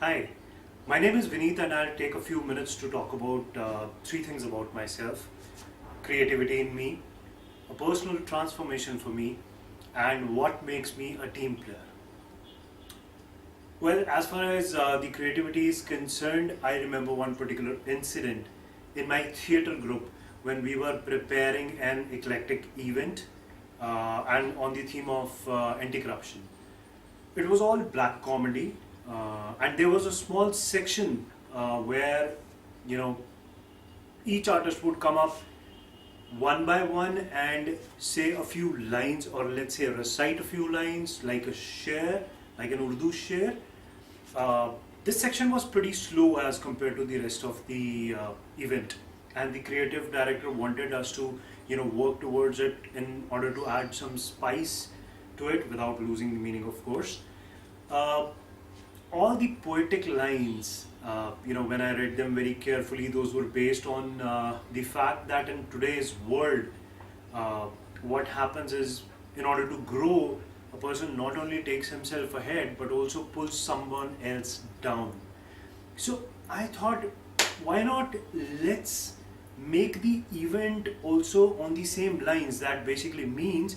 Hi, my name is Vineet and I'll take a few minutes to talk about three things about myself: creativity in me, a personal transformation for me, and what makes me a team player. Well, as far as the creativity is concerned, I remember one particular incident in my theatre group when we were preparing an eclectic event and on the theme of anti corruption. It was all black comedy, and there was a small section where you know each artist would come up one by one and say a few lines, or let's say recite a few lines like a share, like an Urdu share. Uh, this section was pretty slow as compared to the rest of the event, and the creative director wanted us to work towards it in order to add some spice to it without losing the meaning, of course. Uh, all the poetic lines, when I read them very carefully, those were based on the fact that in today's world, uh, what happens is, in order to grow, a person not only takes himself ahead but also pulls someone else down. So I thought, why not let's make the event also on the same lines? That basically means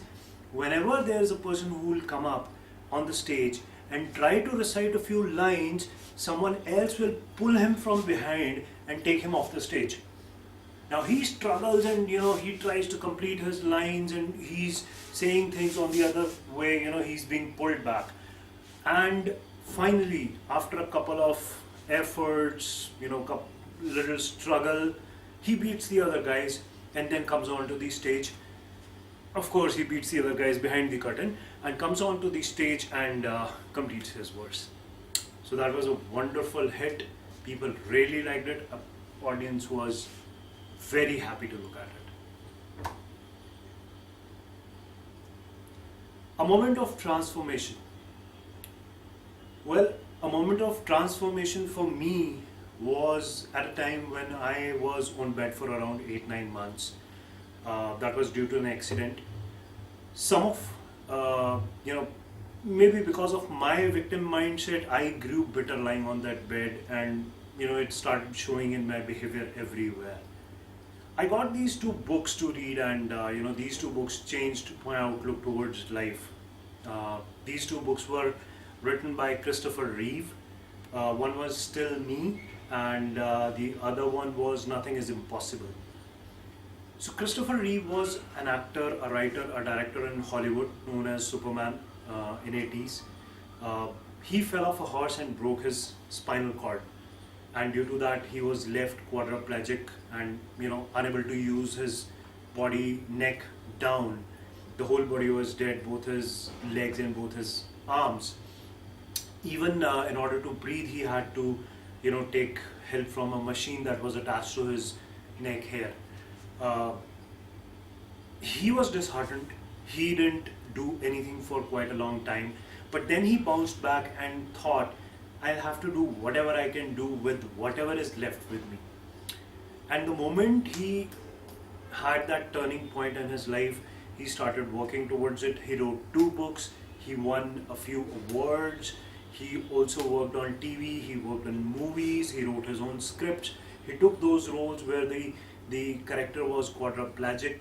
whenever there's a person who will come up on the stage and try to recite a few lines, someone else will pull him from behind and take him off the stage. Now he struggles and he tries to complete his lines and he's saying things on the other way, he's being pulled back. And finally, after a couple of efforts, little struggle, he beats the other guys and then comes onto the stage. Of course, he beats the other guys behind the curtain and comes onto the stage and completes his verse. So that was a wonderful hit. People really liked it. Audience was very happy to look at it. A moment of transformation. Well, a moment of transformation for me was at a time when I was on bed for around 8-9 months. That was due to an accident. Some of, maybe because of my victim mindset, I grew bitter lying on that bed, and it started showing in my behavior everywhere. I got these two books to read, and these two books changed my outlook towards life. These two books were written by Christopher Reeve. One was Still Me, and the other one was Nothing is Impossible. So Christopher Reeve was an actor, a writer, a director in Hollywood, known as Superman in 80s. He fell off a horse and broke his spinal cord, and due to that, he was left quadriplegic and unable to use his body, neck down. The whole body was dead, both his legs and both his arms. Even in order to breathe, he had to take help from a machine that was attached to his neck hair. Uh, he was disheartened. He didn't do anything for quite a long time. But then he bounced back and thought, I'll have to do whatever I can do with whatever is left with me. And the moment he had that turning point in his life, he started working towards it. He wrote two books. He won a few awards. He also worked on TV. He worked on movies. He wrote his own scripts. He took those roles where the character was quadriplegic,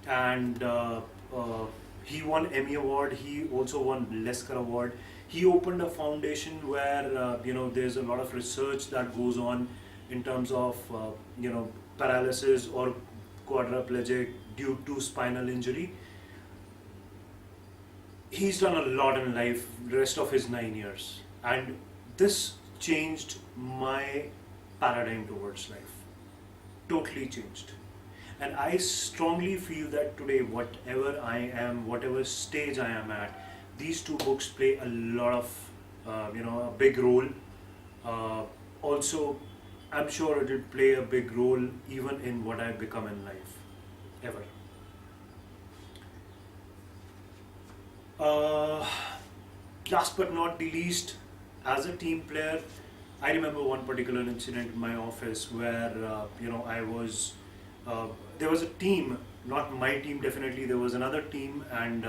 and he won Emmy Award. He also won Lesker Award. He opened a foundation where there's a lot of research that goes on in terms of paralysis or quadriplegic due to spinal injury. He's done a lot in life the rest of his 9 years, and this changed my paradigm towards life. Totally changed. And I strongly feel that today, whatever I am, whatever stage I am at, these two books play a lot of, a big role. Also, I'm sure it will play a big role even in what I become in life, ever. Uh, Last but not the least, as a team player, I remember one particular incident in my office where I was there was a team, not my team definitely. There was another team, and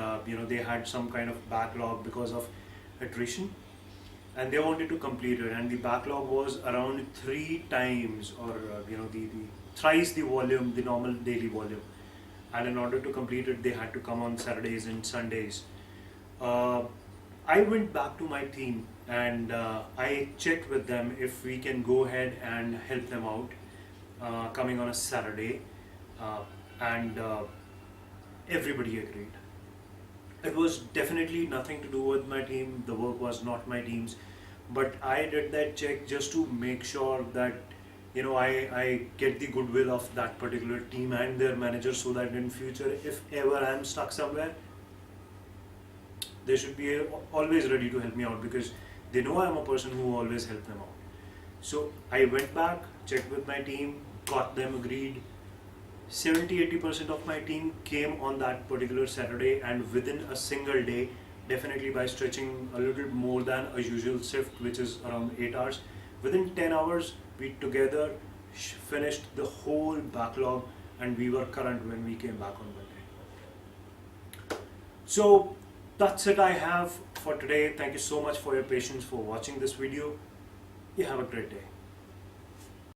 they had some kind of backlog because of attrition. and they wanted to complete it, and the backlog was around 3 times, or the thrice the volume, the normal daily volume. And in order to complete it, they had to come on Saturdays and Sundays. uh, I went back to my team, and I checked with them if we can go ahead and help them out coming on a Saturday, and everybody agreed. It was definitely nothing to do with my team, the work was not my team's, but I did that check just to make sure that I get the goodwill of that particular team and their manager, so that in future, if ever I'm stuck somewhere, they should be always ready to help me out, because they know I'm a person who always help them out. So I went back, checked with my team, got them agreed. 70-80% of my team came on that particular Saturday, and within a single day, definitely by stretching a little more than a usual shift, which is around 8 hours, within 10 hours, we together finished the whole backlog, and we were current when we came back on Monday. So that's it I have for today. Thank you so much for your patience for watching this video. You have a great day.